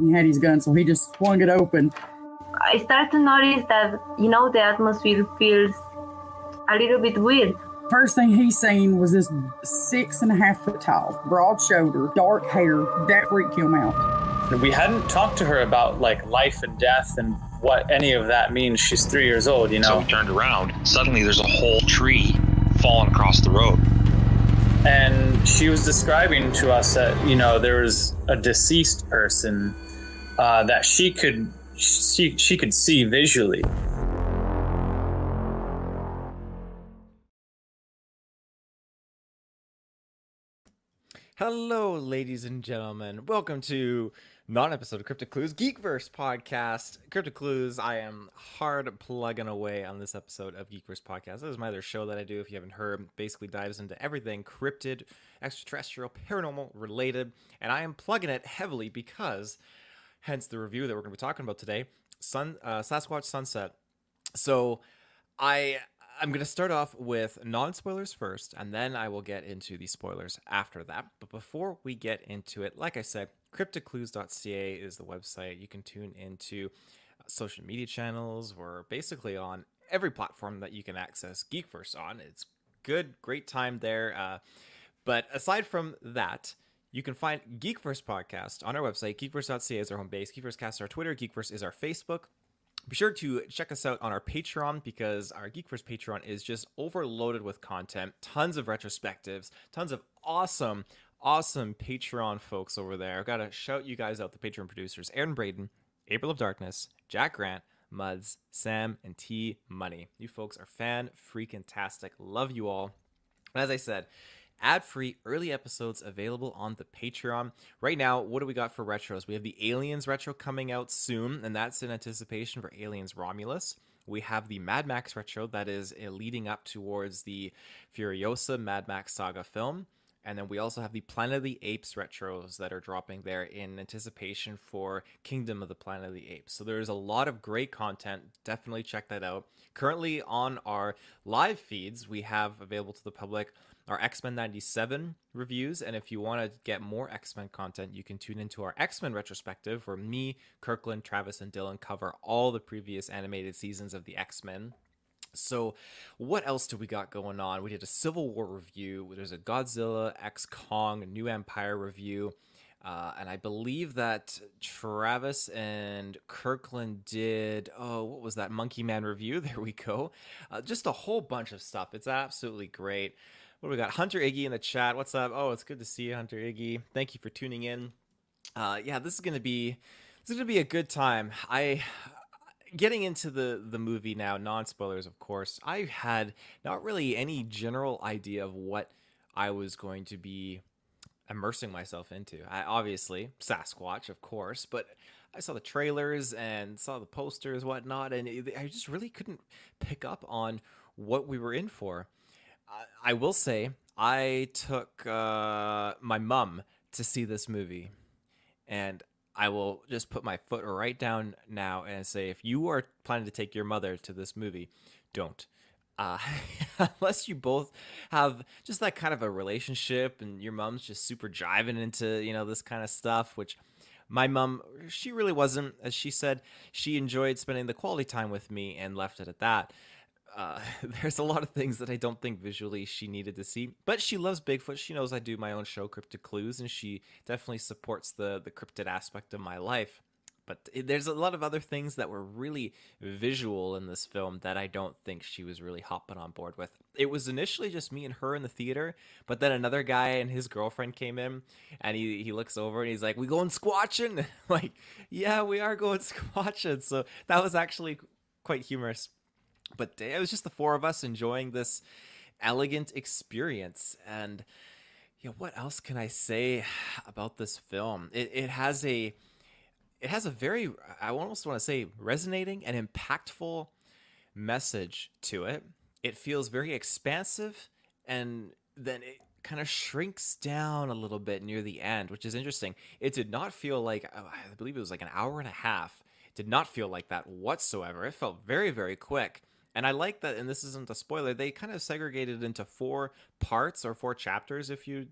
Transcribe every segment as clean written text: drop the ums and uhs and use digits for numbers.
He had his gun, so he just swung it open. I start to notice that, the atmosphere feels a little bit weird. First thing he seen was this 6.5 foot tall, broad shoulder, dark hair. That freaked him out. We hadn't talked to her about like life and death and what any of that means. She's 3 years old, So we turned around. Suddenly there's a whole tree falling across the road. And she was describing to us that, there was a deceased person that she could see visually. Hello, ladies and gentlemen. Welcome to not an episode of Cryptic Clues Geekverse podcast. Cryptic Clues, I am hard plugging away on this episode of Geekverse podcast. This is my other show that I do, if you haven't heard. Basically dives into everything cryptid, extraterrestrial, paranormal related, and I am plugging it heavily because, hence the review that we're going to be talking about today, Sasquatch Sunset. So I'm going to start off with non-spoilers first, and then I will get into the spoilers after that. But before we get into it, like I said, crypticclues.ca is the website. You can tune into social media channels. We're basically on every platform that you can access Geekverse on. It's good, great time there. But aside from that, you can find Geekverse podcast on our website. Geekverse.ca is our home base. Geekverse Cast is our Twitter. Geekverse is our Facebook. Be sure to check us out on our Patreon, because our Geekverse Patreon is just overloaded with content. Tons of retrospectives, tons of awesome Patreon folks over there. I've got to shout you guys out, the Patreon producers: Aaron Braden, April of Darkness, Jack Grant, Muds, Sam, and T Money. You folks are fan-freaking-tastic. Love you all. And as I said, ad-free early episodes available on the Patreon. Right now, what do we got for retros? We have the Aliens retro coming out soon, and that's in anticipation for Aliens Romulus. We have the Mad Max retro that is leading up towards the Furiosa Mad Max saga film. And then we also have the Planet of the Apes retros that are dropping there in anticipation for Kingdom of the Planet of the Apes. So there's a lot of great content. Definitely check that out. Currently on our live feeds, we have available to the public our X-Men 97 reviews, and if you want to get more X-Men content, you can tune into our X-Men retrospective, where me, Kirkland, Travis, and Dylan cover all the previous animated seasons of the X-Men. So what else do we got going on? We did a Civil War review. There's a Godzilla x Kong New Empire review. And I believe that Travis and Kirkland did, what was that? Monkey Man review. There we go. Just a whole bunch of stuff. It's absolutely great. What do we got? Hunter Iggy in the chat. What's up? Oh, it's good to see you, Hunter Iggy. Thank you for tuning in. This is gonna be a good time. Getting into the movie now, non-spoilers, of course. I had not really any general idea of what I was going to be immersing myself into. Obviously Sasquatch, of course, but I saw the trailers and saw the posters, whatnot, and I just really couldn't pick up on what we were in for. I will say I took my mom to see this movie, and I will just put my foot right down now and say, if you are planning to take your mother to this movie, don't. Unless you both have just that kind of a relationship and your mom's just super driving into, this kind of stuff, which my mom, she really wasn't. As she said, she enjoyed spending the quality time with me and left it at that. There's a lot of things that I don't think visually she needed to see, but she loves Bigfoot. She knows I do my own show, Cryptic Clues, and she definitely supports the cryptid aspect of my life. But there's a lot of other things that were really visual in this film that I don't think she was really hopping on board with. It was initially just me and her in the theater, but then another guy and his girlfriend came in, and he looks over and he's like, "We going squatching?" Like, yeah, we are going squatching. So that was actually quite humorous. But it was just the four of us enjoying this elegant experience. And what else can I say about this film? It has a very, I almost want to say, resonating and impactful message to it. It feels very expansive, and then it kind of shrinks down a little bit near the end, which is interesting. It did not feel like, I believe it was like an hour and a half. It did not feel like that whatsoever. It felt very, very quick. And I like that, and this isn't a spoiler, they kind of segregated into 4 parts or 4 chapters, if you'd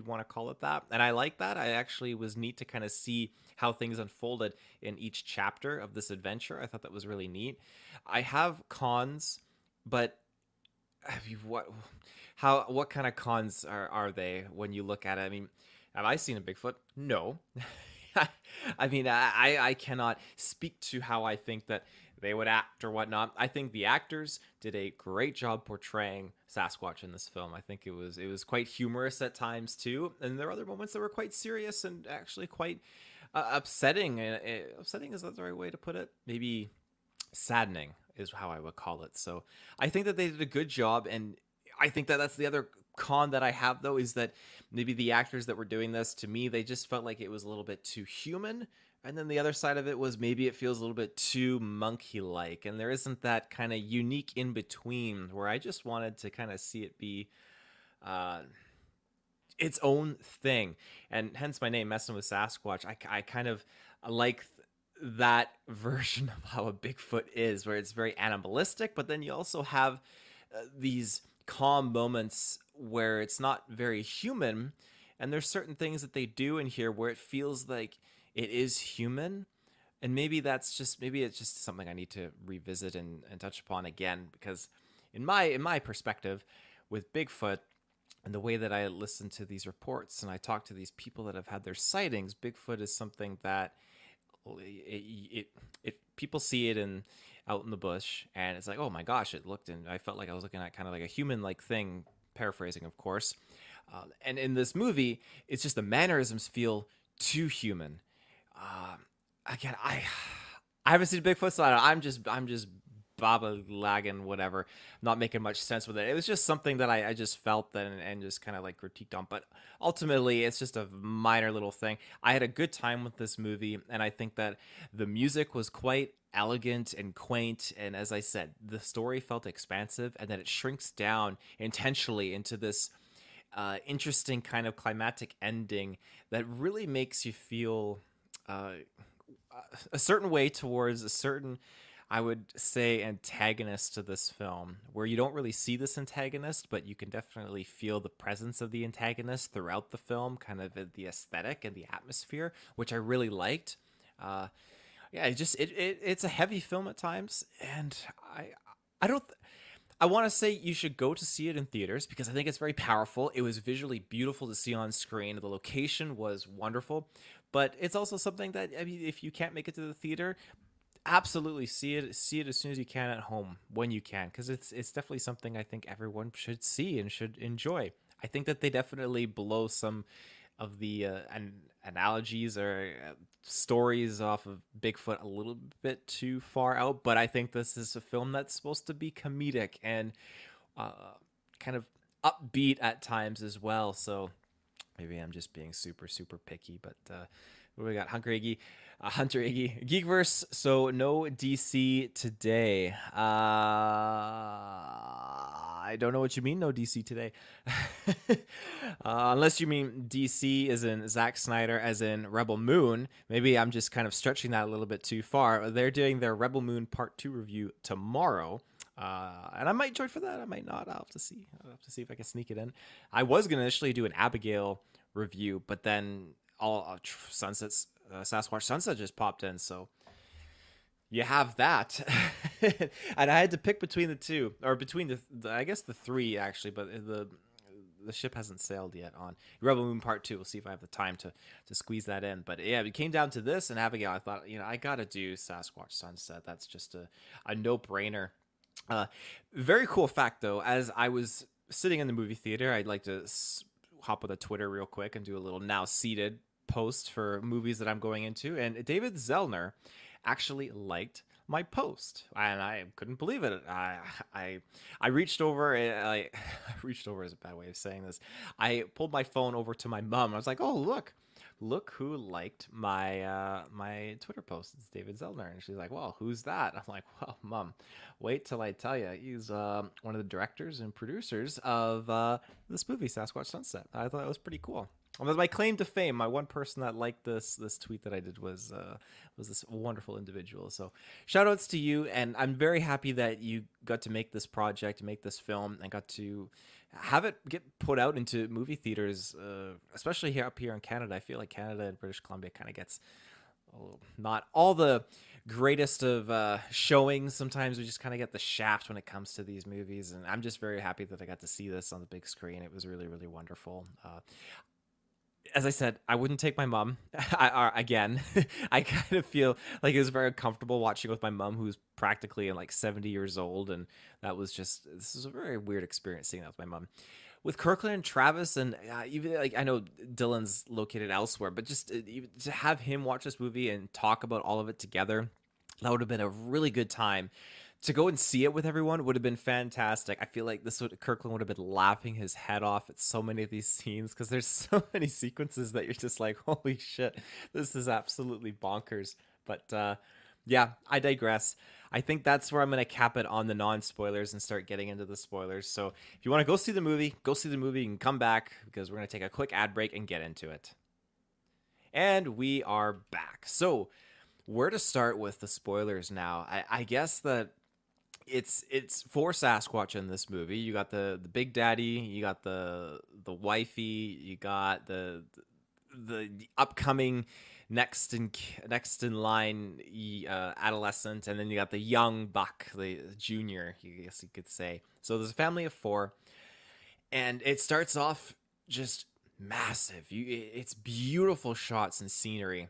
want to call it that. And I like that. I actually was neat to kind of see how things unfolded in each chapter of this adventure. I thought that was really neat. I have cons, but what kind of cons are they when you look at it? I mean, have I seen a Bigfoot? No. I mean, I cannot speak to how I think that they would act or whatnot. I think the actors did a great job portraying Sasquatch in this film. I think it was quite humorous at times too, and there were other moments that were quite serious and actually quite upsetting. Upsetting is that the right way to put it? Maybe saddening is how I would call it. So I think that they did a good job, and I think that that's the other con that I have, though, is that maybe the actors that were doing this, to me, they just felt like it was a little bit too human. And then the other side of it was maybe it feels a little bit too monkey-like, and there isn't that kind of unique in-between where I just wanted to kind of see it be its own thing. And hence my name, Messing with Sasquatch. I kind of like that version of how a Bigfoot is, where it's very animalistic, but then you also have these calm moments where it's not very human, and there's certain things that they do in here where it feels like it is human. And maybe it's just something I need to revisit and touch upon again, because in my perspective with Bigfoot and the way that I listen to these reports and I talk to these people that have had their sightings, Bigfoot is something that people see it out in the bush, and it's like, oh my gosh, it looked, and I felt like I was looking at kind of like a human-like thing, paraphrasing, of course. And in this movie, it's just the mannerisms feel too human. Again, I haven't seen Bigfoot, so I'm just baba lagging, whatever, not making much sense with it. It was just something that I just felt that and just kind of like critiqued on. But ultimately, it's just a minor little thing. I had a good time with this movie, and I think that the music was quite elegant and quaint. And as I said, the story felt expansive, and then it shrinks down intentionally into this interesting kind of climactic ending that really makes you feel a certain way towards a certain, I would say, antagonist to this film, where you don't really see this antagonist, but you can definitely feel the presence of the antagonist throughout the film, kind of the aesthetic and the atmosphere, which I really liked. It's a heavy film at times, and I want to say you should go to see it in theaters because I think it's very powerful. It was visually beautiful to see on screen. The location was wonderful, but it's also something that, I mean, if you can't make it to the theater, absolutely see it as soon as you can at home when you can, because it's definitely something I think everyone should see and should enjoy. I think that they definitely blow some of the analogies or stories off of Bigfoot a little bit too far out, but I think this is a film that's supposed to be comedic and kind of upbeat at times as well. So maybe I'm just being super, super picky, but we got Hunter Iggy, Geekverse. So no DC today. I don't know what you mean, no DC today. Unless you mean DC as in Zack Snyder, as in Rebel Moon. Maybe I'm just kind of stretching that a little bit too far. They're doing their Rebel Moon Part 2 review tomorrow. And I might join for that. I might not. I'll have to see. If I can sneak it in. I was going to initially do an Abigail review, but then all Sasquatch Sunset just popped in, so you have that. And I had to pick between the two, or between the I guess the three actually, but the ship hasn't sailed yet on Rebel Moon Part 2. We'll see if I have the time to squeeze that in. But yeah, it came down to this and Abigail. I thought, I gotta do Sasquatch Sunset. That's just a no-brainer. Very cool fact though, as I was sitting in the movie theater, I'd like to hop on the Twitter real quick and do a little Now Seated post for movies that I'm going into, and David Zellner actually liked my post, and I couldn't believe it. I reached over. I reached over is a bad way of saying this. I pulled my phone over to my mom. I was like, "Oh, look who liked my my Twitter post. It's David Zellner." And she's like, "Well, who's that?" I'm like, "Well, Mom, wait till I tell you. He's one of the directors and producers of this movie, Sasquatch Sunset." I thought it was pretty cool. my claim to fame. My one person that liked this tweet that I did was this wonderful individual. So shout outs to you, and I'm very happy that you got to make this project, make this film, and got to have it get put out into movie theaters, especially here up here in Canada. I feel like Canada and British Columbia kind of gets not all the greatest of showings. Sometimes we just kind of get the shaft when it comes to these movies, and I'm just very happy that I got to see this on the big screen. It was really, really wonderful. As I said, I wouldn't take my mom again. I kind of feel like it was very uncomfortable watching with my mom, who's practically 70 years old, and this is a very weird experience seeing that with my mom. With Kirkland and Travis, and even I know Dylan's located elsewhere, but just to have him watch this movie and talk about all of it together, that would have been a really good time. To go and see it with everyone would have been fantastic. I feel like Kirkland would have been laughing his head off at so many of these scenes, because there's so many sequences that you're just like, holy shit, this is absolutely bonkers. But yeah, I digress. I think that's where I'm going to cap it on the non-spoilers and start getting into the spoilers. So if you want to go see the movie, you can come back, because we're going to take a quick ad break and get into it. And we are back. So where to start with the spoilers now? I guess that it's for Sasquatch in this movie. You got the Big Daddy, you got the wifey, you got the upcoming next in line adolescent, and then you got the young buck, the junior, I guess you could say. So there's a family of 4, and it starts off just massive. It's beautiful shots and scenery.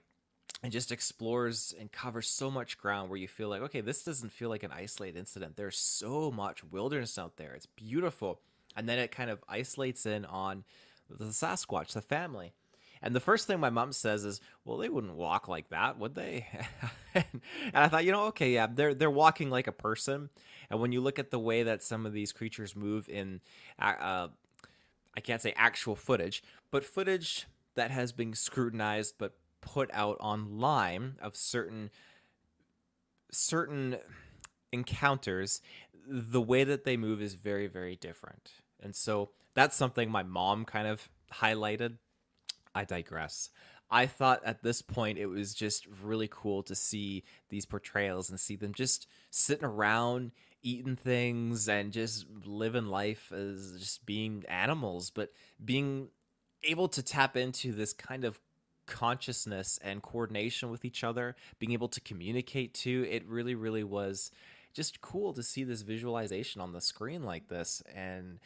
And just explores and covers so much ground where you feel like, okay, this doesn't feel like an isolated incident. There's so much wilderness out there. It's beautiful. And then it kind of isolates in on the Sasquatch, the family. And the first thing my mom says is, well, they wouldn't walk like that, would they? And I thought, okay, yeah, they're walking like a person. And when you look at the way that some of these creatures move in, I can't say actual footage, but footage that has been scrutinized but put out online of certain encounters, the way that they move is very, very different. And so that's something my mom kind of highlighted. I digress. I thought at this point it was just really cool to see these portrayals and see them just sitting around eating things and just living life as just being animals, but being able to tap into this kind of consciousness and coordination with each other, being able to communicate too. It really, really was just cool to see this visualization on the screen like this. And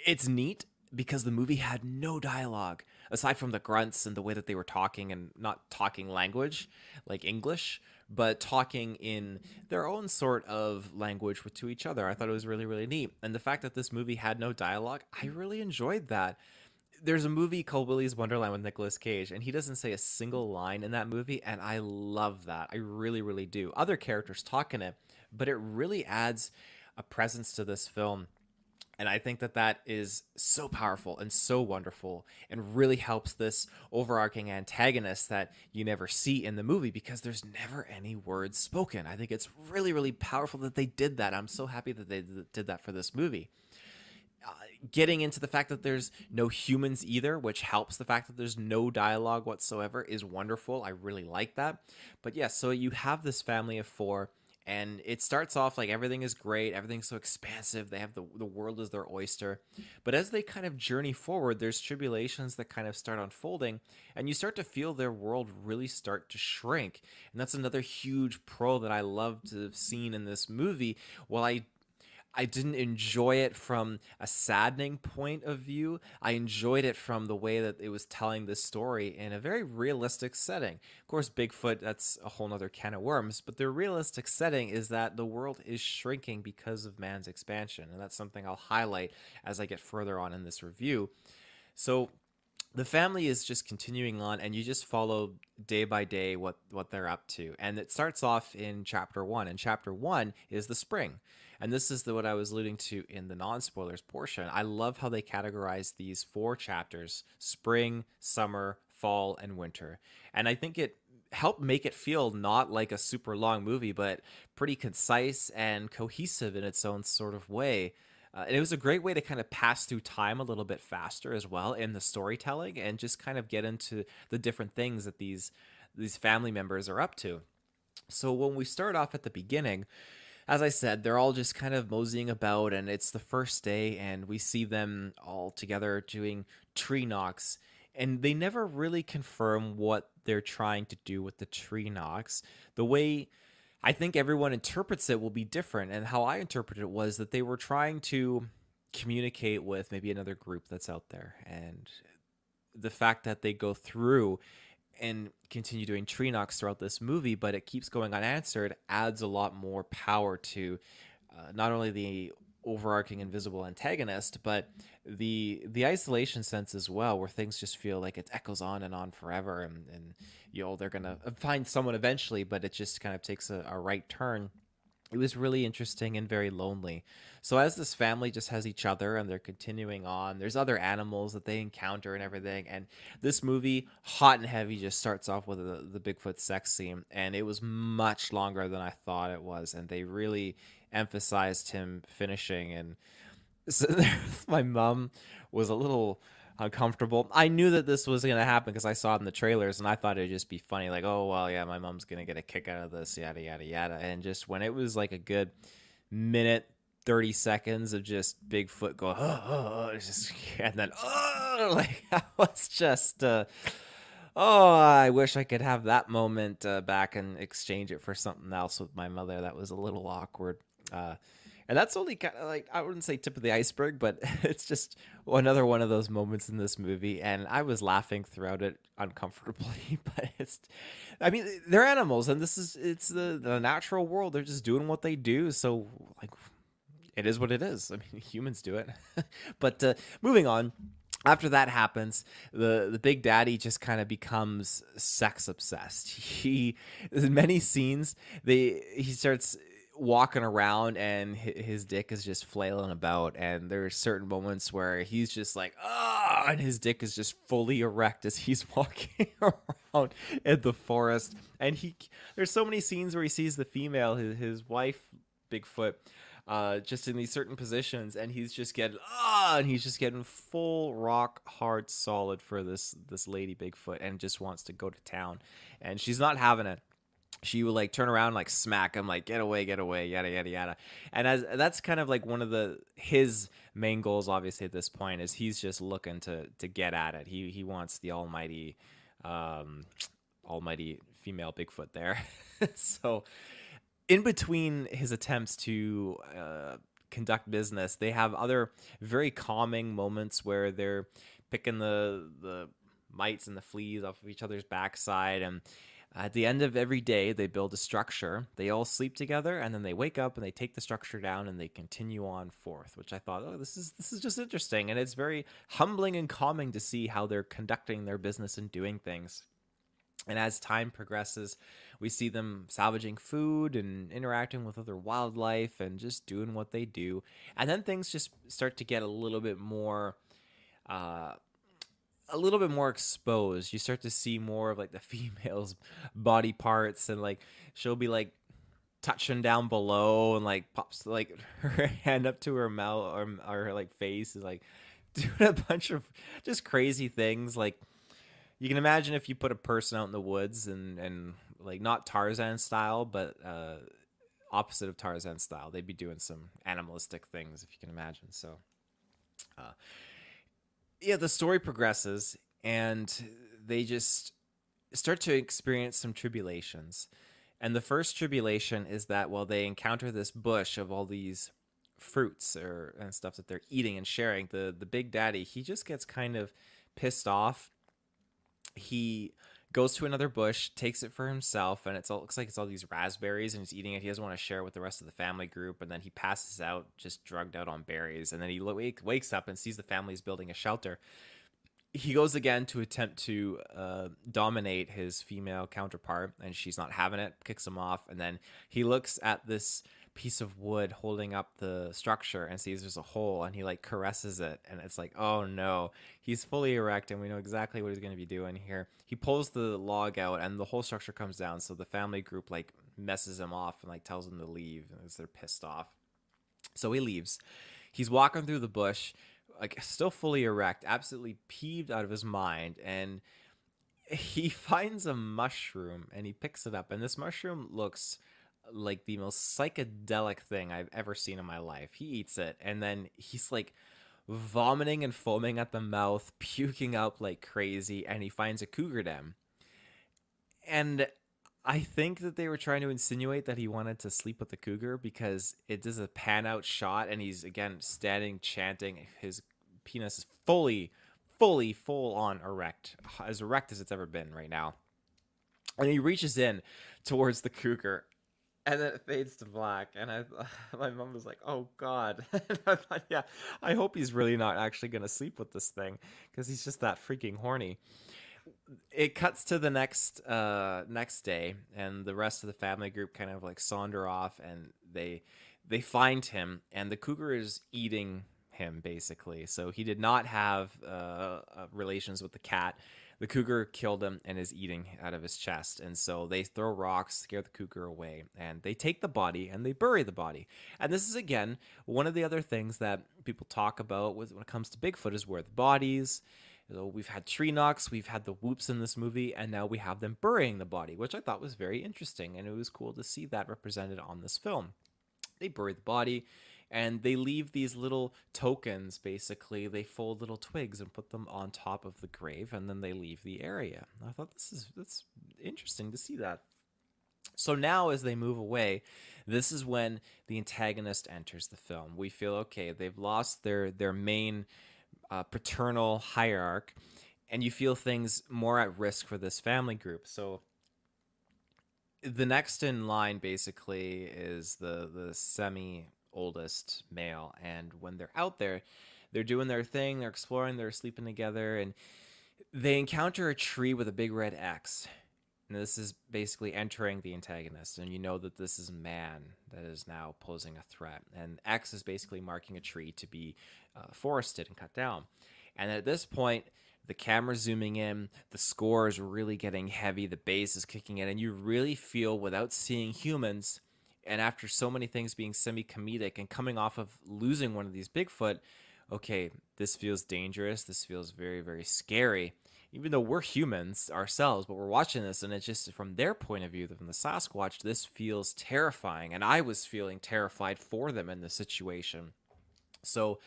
it's neat because the movie had no dialogue aside from the grunts and the way that they were talking, and not talking language like English, but talking in their own sort of language to each other. I thought it was really, really neat. And the fact that this movie had no dialogue, I really enjoyed that. There's a movie called Willy's Wonderland with Nicolas Cage, and he doesn't say a single line in that movie, and I love that. I really, really do. Other characters talk in it, but it really adds a presence to this film, and I think that is so powerful and so wonderful, and really helps this overarching antagonist that you never see in the movie, because there's never any words spoken. I think it's really, really powerful that they did that. I'm so happy that they did that for this movie. Getting into the fact that there's no humans either, which helps the fact that there's no dialogue whatsoever, is wonderful. I really like that. But yeah, so you have this family of 4, and it starts off like everything is great. Everything's so expansive. They have the world as their oyster. But as they kind of journey forward, there's tribulations that kind of start unfolding, and you start to feel their world really start to shrink. And that's another huge pro that I love to have seen in this movie. While I didn't enjoy it from a saddening point of view, I enjoyed it from the way that it was telling this story in a very realistic setting. Of course, Bigfoot, that's a whole nother can of worms, but the realistic setting is that the world is shrinking because of man's expansion, and that's something I'll highlight as I get further on in this review. So the family is just continuing on, and you just follow day by day what they're up to. And it starts off in chapter 1, and chapter 1 is the spring. And this is what I was alluding to in the non-spoilers portion. I love how they categorize these 4 chapters: spring, summer, fall, and winter. And I think it helped make it feel not like a super long movie, but pretty concise and cohesive in its own sort of way. And it was a great way to kind of pass through time a little bit faster as well in the storytelling, and just kind of get into the different things that these family members are up to. So when we start off at the beginning, as I said, they're all just kind of moseying about, and it's the first day, and we see them all together doing tree knocks, and they never really confirm what they're trying to do with the tree knocks. The way I think everyone interprets it will be different, and how I interpreted it was that they were trying to communicate with maybe another group that's out there, and the fact that they go through and continue doing tree knocks throughout this movie, but it keeps going unanswered, adds a lot more power to not only the overarching invisible antagonist, but the isolation sense as well, where things just feel like it echoes on and on forever, and you know, they're gonna find someone eventually, but it just kind of takes a right turn. It was really interesting and very lonely. So as this family just has each other and they're continuing on, there's other animals that they encounter and everything. And this movie, hot and heavy, just starts off with the Bigfoot sex scene. And it was much longer than I thought it was. And they really emphasized him finishing. And so my mom was a little uncomfortable. I knew that this was going to happen because I saw it in the trailers, and I thought it'd just be funny, like, oh, well, yeah, my mom's going to get a kick out of this, yada, yada, yada. And just when it was like a good minute, 30 seconds of just Bigfoot going, just, and then, like, I was just, I wish I could have that moment back and exchange it for something else with my mother. That was a little awkward. And that's only kind of like, I wouldn't say tip of the iceberg, but it's just another one of those moments in this movie. And I was laughing throughout it uncomfortably, but I mean, they're animals, and it's the natural world. They're just doing what they do. So like, it is what it is. I mean, humans do it. But moving on. After that happens, the Big Daddy just kind of becomes sex obsessed. In many scenes, he starts walking around and his dick is just flailing about, and there are certain moments where he's just like, and his dick is just fully erect as he's walking around in the forest. And there's so many scenes where he sees the female, his wife Bigfoot, just in these certain positions, and he's just getting and he's just getting full rock hard solid for this lady Bigfoot, and just wants to go to town, and she's not having it. She would like turn around, like smack him, like get away, yada yada yada. And that's kind of like one of his main goals, obviously at this point, is he's just looking to get at it. He wants the almighty female Bigfoot there. So in between his attempts to conduct business, they have other very calming moments where they're picking the mites and the fleas off of each other's backside, and at the end of every day, they build a structure. They all sleep together, and then they wake up and they take the structure down and they continue on forth, which I thought, this is just interesting. And it's very humbling and calming to see how they're conducting their business and doing things. And as time progresses, we see them salvaging food and interacting with other wildlife and just doing what they do. And then things just start to get a little bit more exposed. You start to see more of like the female's body parts, and like she'll be like touching down below and like pops like her hand up to her mouth or her like face, is like doing a bunch of just crazy things. Like you can imagine if you put a person out in the woods and like not Tarzan style, but opposite of Tarzan style, they'd be doing some animalistic things, if you can imagine. So yeah, the story progresses, and they just start to experience some tribulations. And the first tribulation is that while they encounter this bush of all these fruits and stuff that they're eating and sharing, the Big Daddy, he just gets kind of pissed off. He goes to another bush, takes it for himself, and it looks like it's all these raspberries, and he's eating it. He doesn't want to share it with the rest of the family group, and then he passes out, just drugged out on berries, and then he wakes up and sees the family's building a shelter. He goes again to attempt to dominate his female counterpart, and she's not having it, kicks him off, and then he looks at this piece of wood holding up the structure and sees there's a hole, and he like caresses it, and it's like, oh no, he's fully erect and we know exactly what he's going to be doing here. He pulls the log out and the whole structure comes down, so the family group like messes him off and like tells him to leave as they're pissed off. So he leaves. he's walking through the bush, like still fully erect, absolutely peeved out of his mind, and he finds a mushroom and he picks it up, and this mushroom looks like the most psychedelic thing I've ever seen in my life. He eats it, and then he's like vomiting and foaming at the mouth, puking up like crazy, and he finds a cougar den. And I think that they were trying to insinuate that he wanted to sleep with the cougar, because it does a pan out shot and he's again standing chanting. His penis is full on erect as it's ever been right now. And he reaches in towards the cougar, and then it fades to black. And my mom was like, "Oh God!" And I thought, yeah, I hope he's really not actually gonna sleep with this thing, because he's just that freaking horny. It cuts to the next day, and the rest of the family group kind of like saunter off, and they find him, and the cougar is eating him basically. So he did not have relations with the cat. The cougar killed him and is eating out of his chest. And so they throw rocks, scare the cougar away, and they take the body and they bury the body. And this is, again, one of the other things that people talk about when it comes to Bigfoot is where the bodies. You know, we've had tree knocks, we've had the whoops in this movie, and now we have them burying the body, which I thought was very interesting. And it was cool to see that represented on this film. They bury the body, and they leave these little tokens, basically. They fold little twigs and put them on top of the grave, and then they leave the area. I thought that's interesting to see that. So now as they move away, this is when the antagonist enters the film. We feel, okay, they've lost their main paternal hierarch, and you feel things more at risk for this family group. So the next in line basically is the semi-oldest male, and when they're out there, they're doing their thing, they're exploring, they're sleeping together, and they encounter a tree with a big red X. And this is basically entering the antagonist, and you know that this is man that is now posing a threat. And X is basically marking a tree to be forested and cut down. And at this point, the camera's zooming in, the score is really getting heavy, the bass is kicking in, and you really feel, without seeing humans, and after so many things being semi-comedic and coming off of losing one of these Bigfoot, okay, this feels dangerous, this feels very, very scary. Even though we're humans ourselves, but we're watching this, and it's just from their point of view, from the Sasquatch, this feels terrifying, and I was feeling terrified for them in this situation. So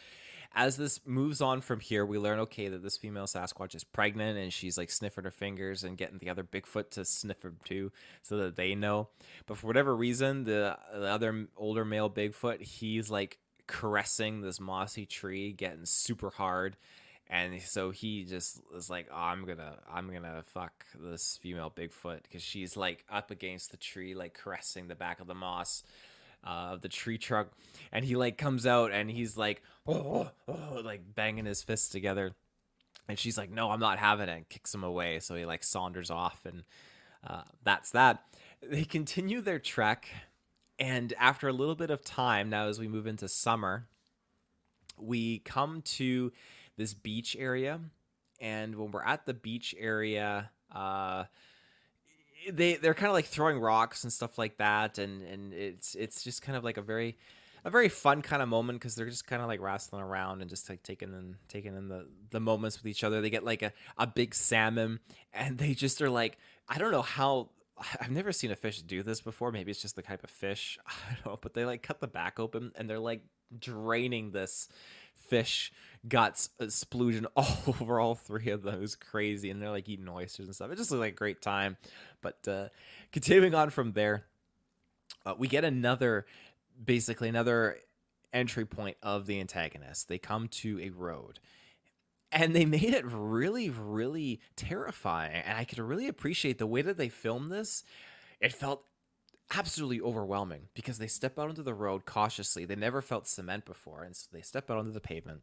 as this moves on from here, we learn, okay, that this female Sasquatch is pregnant, and she's like sniffing her fingers and getting the other Bigfoot to sniff her too, so that they know. But for whatever reason, the other older male Bigfoot, he's like caressing this mossy tree, getting super hard. And so he just is like, oh, I'm gonna fuck this female Bigfoot, because she's like up against the tree, like caressing the back of the moss of the tree trunk. And he like comes out and he's like, oh, like banging his fists together. And she's like, no, I'm not having it, and kicks him away. So he like saunters off, and that's that. They continue their trek. And after a little bit of time, now as we move into summer, we come to this beach area, and when we're at the beach area, they're kind of like throwing rocks and stuff like that, and it's just kind of like a very fun kind of moment, because they're just kind of like wrestling around and just like taking in the moments with each other. They get like a big salmon, and they just are like, I don't know how. I've never seen a fish do this before. Maybe it's just the type of fish, I don't know, but they like cut the back open, and they're like draining this fish guts, splooging all over all three of them. It was crazy, and they're like eating oysters and stuff. It just looked like a great time. But continuing on from there, we get another entry point of the antagonist. They come to a road, and they made it really, really terrifying. And I could really appreciate the way that they filmed this. It felt absolutely overwhelming, because they step out onto the road cautiously. They never felt cement before, and so they step out onto the pavement.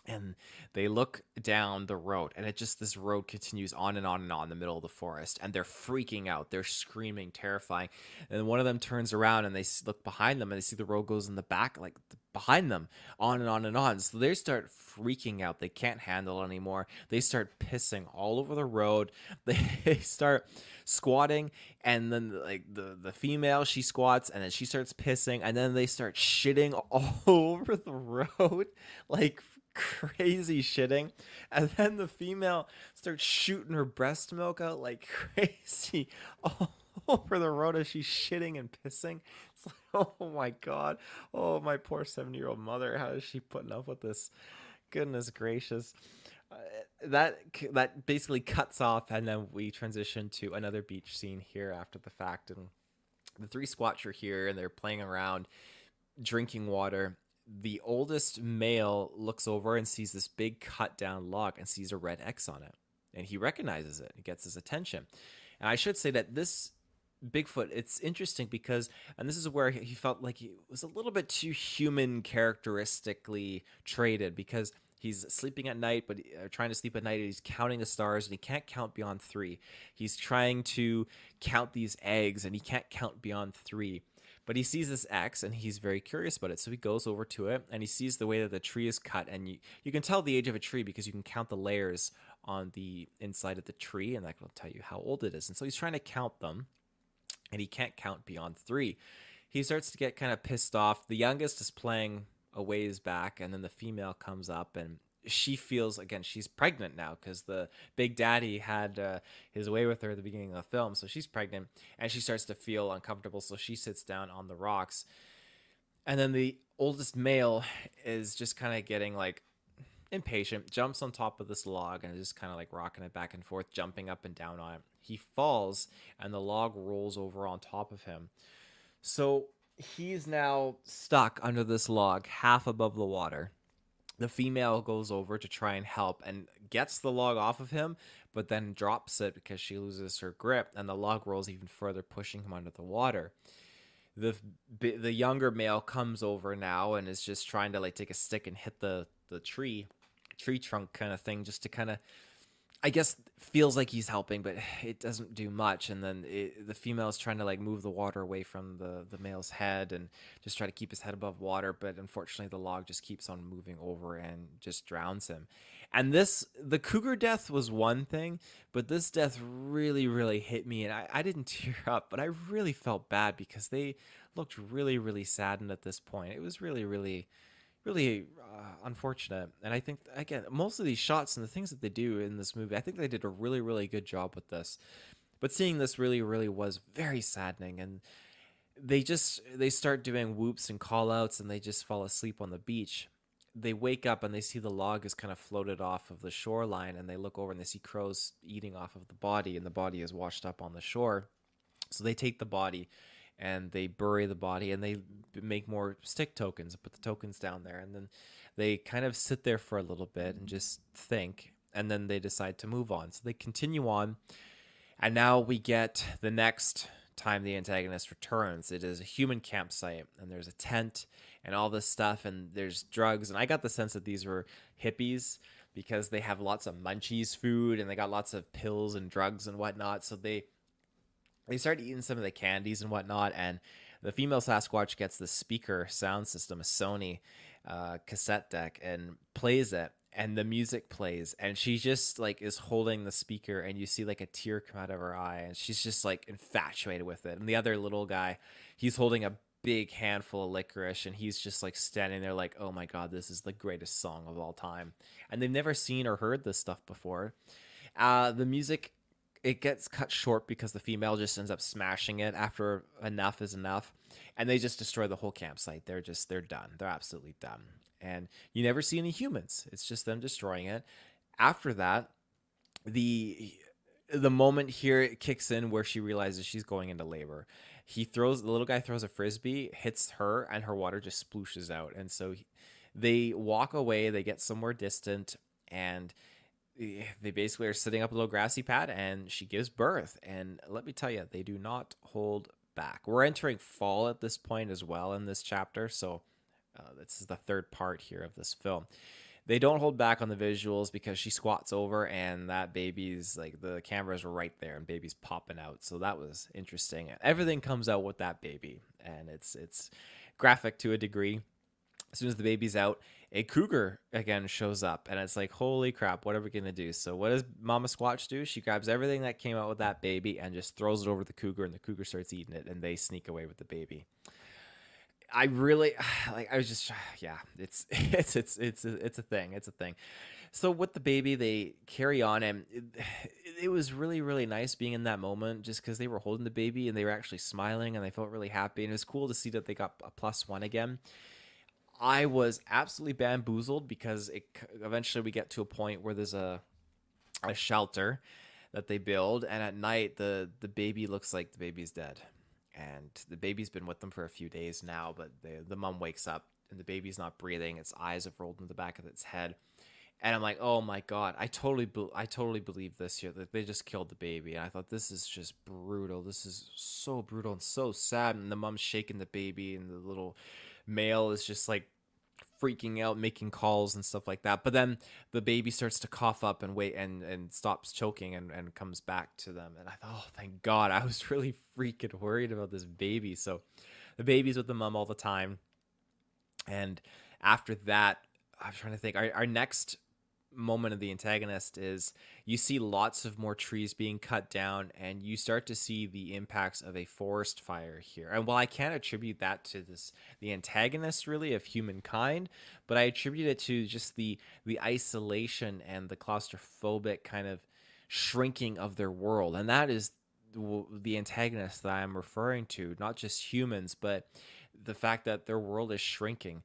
And they look down the road, and this road continues on and on and on in the middle of the forest, and they're freaking out. They're screaming, terrifying. And one of them turns around and they look behind them, and they see the road goes in the back, like behind them, on and on and on. So they start freaking out. They can't handle it anymore. They start pissing all over the road. They start squatting, and then like the female, she squats, and then she starts pissing, and then they start shitting all over the road, like crazy shitting. And then the female starts shooting her breast milk out like crazy all over the road as she's shitting and pissing. It's like, oh my god, oh my poor 7-year-old mother, how is she putting up with this? Goodness gracious. That basically cuts off, and then we transition to another beach scene here after the fact, and the three squats are here and they're playing around drinking water. The oldest male looks over and sees this big cut down log and sees a red X on it, and he recognizes it. It gets his attention. And I should say that this Bigfoot, it's interesting because, and this is where he felt like he was a little bit too human characteristically traded, because he's sleeping at night, but trying to sleep at night, and he's counting the stars, and he can't count beyond 3. He's trying to count these eggs, and he can't count beyond 3. But he sees this X, and he's very curious about it. So he goes over to it, and he sees the way that the tree is cut. And you can tell the age of a tree because you can count the layers on the inside of the tree, and that will tell you how old it is. And so he's trying to count them, and he can't count beyond 3. He starts to get kind of pissed off. The youngest is playing a ways back, and then the female comes up, and she feels, again, she's pregnant now because the big daddy had his way with her at the beginning of the film. So she's pregnant, and she starts to feel uncomfortable. So she sits down on the rocks. And then the oldest male is just kind of getting like impatient, jumps on top of this log and is just kind of like rocking it back and forth, jumping up and down on it. He falls, and the log rolls over on top of him. So he's now stuck under this log, half above the water. The female goes over to try and help and gets the log off of him, but then drops it because she loses her grip, and the log rolls even further, pushing him under the water. The younger male comes over now and is just trying to like take a stick and hit the tree trunk kind of thing, just to kind of, I guess, feels like he's helping, but it doesn't do much. And then the female is trying to like move the water away from the male's head and just try to keep his head above water. But unfortunately, the log just keeps on moving over and just drowns him. And the cougar death was one thing, but this death really, really hit me. And I didn't tear up, but I really felt bad because they looked really, really saddened at this point. It was really, really unfortunate. And I think, again, most of these shots and the things that they do in this movie, I think they did a really, really good job with this. But seeing this really, really was very saddening. And they start doing whoops and call outs, and they just fall asleep on the beach. They wake up and they see the log is kind of floated off of the shoreline, and they look over and they see crows eating off of the body, and the body is washed up on the shore. So they take the body and they bury the body, and they make more stick tokens, put the tokens down there, and then they kind of sit there for a little bit and just think, and then they decide to move on. So they continue on, and now we get the next time the antagonist returns. It is a human campsite, and there's a tent and all this stuff, and there's drugs, and I got the sense that these were hippies because they have lots of munchies food, and they got lots of pills and drugs and whatnot. So they start eating some of the candies and whatnot, and the female Sasquatch gets the speaker sound system, a Sony cassette deck, and plays it, and the music plays, and she just like is holding the speaker, and you see like a tear come out of her eye, and she's just like infatuated with it. And the other little guy, he's holding a big handful of licorice, and he's just like standing there like, oh my god, this is the greatest song of all time. And they've never seen or heard this stuff before. The music, it gets cut short because the female just ends up smashing it after enough is enough, and they just destroy the whole campsite. They're done. They're absolutely done. And you never see any humans. It's just them destroying it. After that, the moment here it kicks in where she realizes she's going into labor. The little guy throws a frisbee, hits her, and her water just splooshes out. And so they walk away, they get somewhere distant, and they basically are sitting up a little grassy pad, and she gives birth. And let me tell you, they do not hold back. We're entering fall at this point as well in this chapter, so this is the third part here of this film. they don't hold back on the visuals because she squats over and that baby's like the cameras were right there and baby's popping out. So that was interesting. Everything comes out with that baby, and it's graphic to a degree. As soon as the baby's out, a cougar again shows up, and it's like, holy crap, what are we gonna do? So what does Mama Squatch do? She grabs everything that came out with that baby and just throws it over the cougar, and the cougar starts eating it, and they sneak away with the baby. I really like. I was just, yeah. It's a thing. It's a thing. So with the baby, they carry on, and it was really, really nice being in that moment, just because they were holding the baby and they were actually smiling and they felt really happy, and it was cool to see that they got a +1 again. I was absolutely bamboozled because eventually we get to a point where there's a shelter that they build, and at night the baby looks like the baby's dead. And the baby's been with them for a few days now, but the mom wakes up and the baby's not breathing. Its eyes have rolled into the back of its head. And I'm like, oh my God, I totally believe this here, that they just killed the baby. And I thought, this is just brutal. This is so brutal and so sad. And the mom's shaking the baby, and the little male is just like freaking out, making calls and stuff like that. But then the baby starts to cough up and wait and stops choking and comes back to them. And I thought, oh, thank God. I was really freaking worried about this baby. So the baby's with the mom all the time. And after that, I'm trying to think, our next moment of the antagonist is you see lots of more trees being cut down, and you start to see the impacts of a forest fire here. And while I can't attribute that to the antagonist really of humankind, but I attribute it to just the isolation and the claustrophobic kind of shrinking of their world. And that is the antagonist that I'm referring to, not just humans, but the fact that their world is shrinking.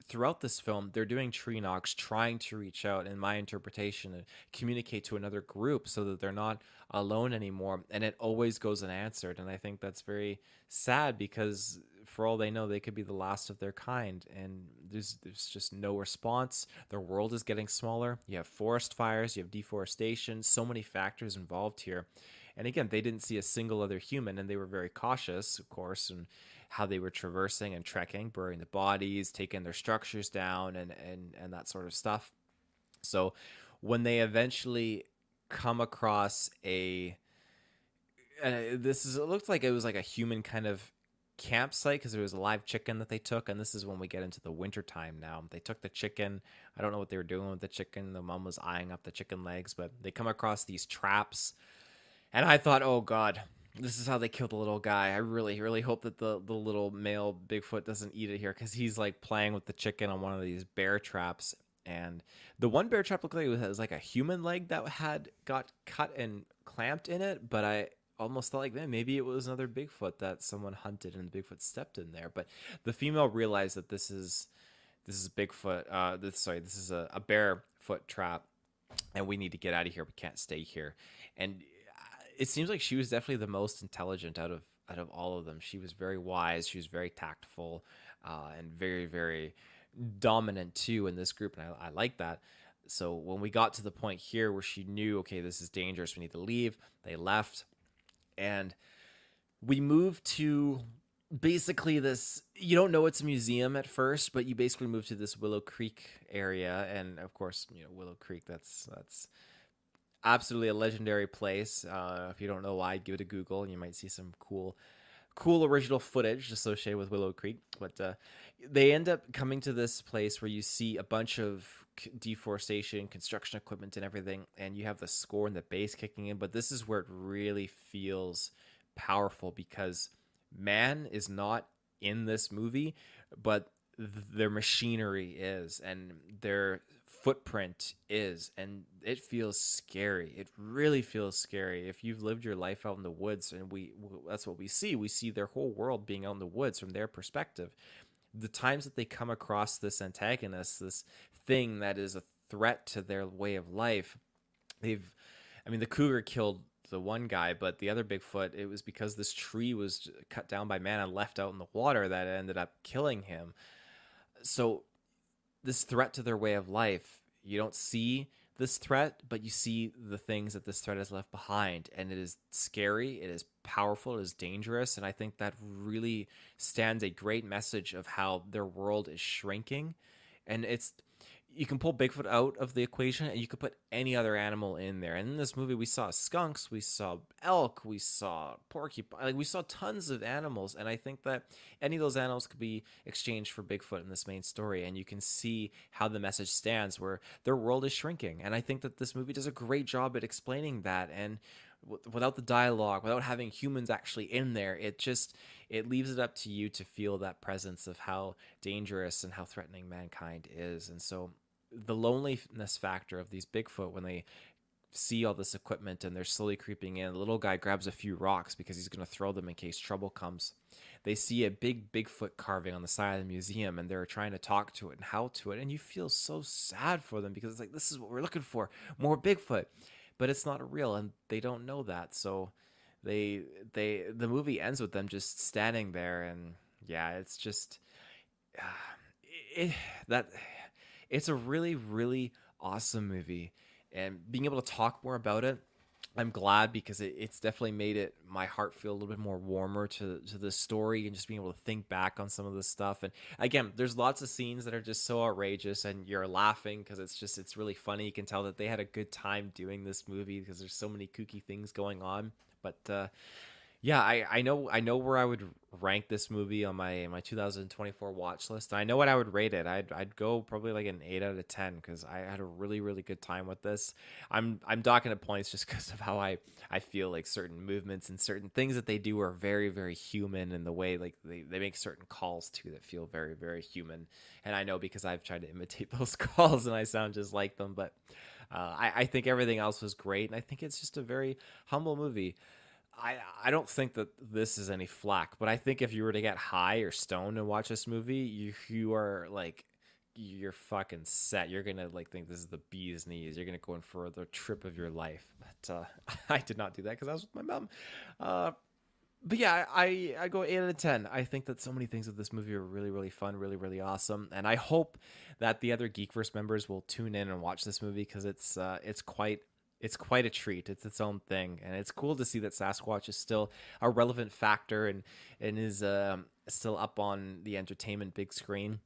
Throughout this film, they're doing tree knocks, trying to reach out, in my interpretation, and communicate to another group so that they're not alone anymore. And it always goes unanswered. And I think that's very sad, because for all they know, they could be the last of their kind. And there's just no response. Their world is getting smaller. You have forest fires, you have deforestation, so many factors involved here. And again, they didn't see a single other human, and they were very cautious, of course, and how they were traversing and trekking, burying the bodies, taking their structures down, and that sort of stuff. So when they eventually come across it looked like it was like a human kind of campsite, because there was a live chicken that they took, and this is when we get into the winter time now. They took the chicken. I don't know what they were doing with the chicken. The mom was eyeing up the chicken legs, but they come across these traps, and I thought, oh God, this is how they kill the little guy. I really, really hope that the little male Bigfoot doesn't eat it here, because he's like playing with the chicken on one of these bear traps. And the one bear trap looked like it was like a human leg that got cut and clamped in it. But I almost thought, like, man, maybe it was another Bigfoot that someone hunted and the Bigfoot stepped in there. But the female realized that this is Bigfoot. This is a bear foot trap, and we need to get out of here. We can't stay here. And it seems like she was definitely the most intelligent out of all of them. She was very wise. She was very tactful, and very, very dominant too in this group. And I like that. So when we got to the point here where she knew, okay, this is dangerous, we need to leave, they left. And we moved to basically this, you don't know it's a museum at first, but you basically move to this Willow Creek area. And of course, Willow Creek, that's absolutely a legendary place. If you don't know why, give it a Google, and you might see some cool original footage associated with Willow Creek. But they end up coming to this place where you see a bunch of deforestation, construction equipment, and everything, and you have the score and the bass kicking in. But this is where it really feels powerful, because man is not in this movie, but their machinery is, and their footprint is, and it feels scary. It really feels scary. If you've lived your life out in the woods, and that's what we see their whole world being out in the woods from their perspective. The times that they come across this antagonist, this thing that is a threat to their way of life, the cougar killed the one guy, but the other Bigfoot, it was because this tree was cut down by man and left out in the water that ended up killing him. So this threat to their way of life, you don't see this threat, but you see the things that this threat has left behind, and it is scary, it is powerful, it is dangerous, and I think that really stands a great message of how their world is shrinking. And you can pull Bigfoot out of the equation and you could put any other animal in there. And in this movie, we saw skunks, we saw elk, we saw porcupine, like we saw tons of animals. And I think that any of those animals could be exchanged for Bigfoot in this main story. And you can see how the message stands, where their world is shrinking. And I think that this movie does a great job at explaining that. And without the dialogue, without having humans actually in there, it leaves it up to you to feel that presence of how dangerous and how threatening mankind is. And so the loneliness factor of these Bigfoot, when they see all this equipment and they're slowly creeping in, the little guy grabs a few rocks because he's going to throw them in case trouble comes. They see a big Bigfoot carving on the side of the museum and they're trying to talk to it and how to it. And you feel so sad for them because it's like, this is what we're looking for, more Bigfoot. But it's not real, and they don't know that. So the movie ends with them just standing there, and yeah, it's just it's a really, really awesome movie. And being able to talk more about it, I'm glad, because it's definitely made my heart feel a little bit more warmer to the story, and just being able to think back on some of this stuff. And again, there's lots of scenes that are just so outrageous and you're laughing because it's really funny. You can tell that they had a good time doing this movie because there's so many kooky things going on. But yeah, I know where I would rank this movie on my 2024 watch list. I know what I would rate it. I'd go probably like an 8 out of 10 because I had a really, really good time with this. I'm docking at points just because of how I feel like certain movements and certain things that they do are very, very human, and the way like they make certain calls too that feel very, very human. And I know because I've tried to imitate those calls and I sound just like them. But I think everything else was great, and I think it's just a very humble movie. I don't think that this is any flack, but I think if you were to get high or stoned and watch this movie, you are like, you're fucking set. You're gonna like think this is the bee's knees. You're gonna go in for the trip of your life. But I did not do that because I was with my mom. But yeah, I go 8 out of 10. I think that so many things with this movie are really, really fun, really, really awesome, and I hope that the other Geekverse members will tune in and watch this movie because it's quite a treat. It's its own thing, and it's cool to see that Sasquatch is still a relevant factor and is still up on the entertainment big screen.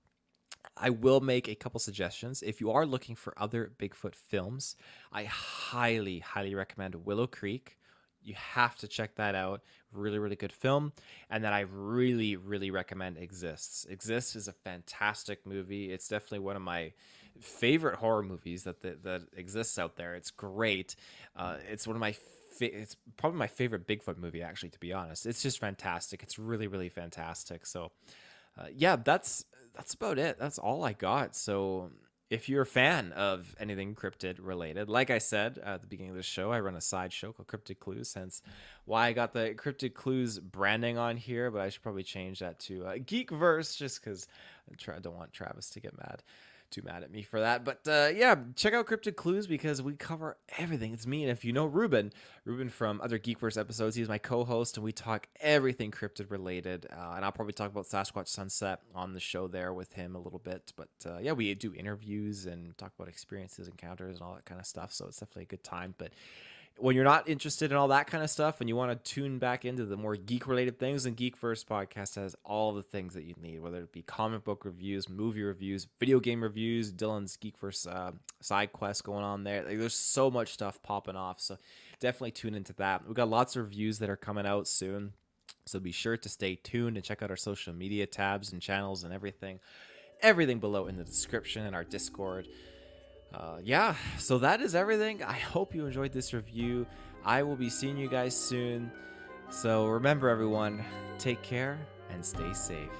I will make a couple suggestions. If you are looking for other Bigfoot films, I highly, highly recommend Willow Creek. You have to check that out. Really, really good film. And then I really, really recommend Exists. Exists is a fantastic movie. It's definitely one of my favorite horror movies that exists out there. It's great. It's one of my it's probably my favorite Bigfoot movie, actually, to be honest. It's just fantastic. It's really, really fantastic. So yeah, that's about it. That's all I got. So if you're a fan of anything cryptid related, like I said at the beginning of the show, I run a side show called Cryptid Clues, hence why I got the Cryptid Clues branding on here, but I should probably change that to Geekverse just because I don't want Travis to get too mad at me for that. But yeah, check out Cryptid Clues because we cover everything. It's me, and if you know Ruben from other Geekverse episodes, he's my co-host, and we talk everything cryptid related. And I'll probably talk about Sasquatch Sunset on the show there with him a little bit. But yeah, we do interviews and talk about experiences, encounters, and all that kind of stuff. So it's definitely a good time. But when you're not interested in all that kind of stuff and you want to tune back into the more geek-related things, then Geekverse podcast has all the things that you need, whether it be comic book reviews, movie reviews, video game reviews, Dylan's Geekverse side quest going on there. Like, there's so much stuff popping off, so definitely tune into that. We've got lots of reviews that are coming out soon, so be sure to stay tuned and check out our social media tabs and channels and everything below in the description and our Discord. Yeah, so that is everything. I hope you enjoyed this review. I will be seeing you guys soon. So remember, everyone, take care and stay safe.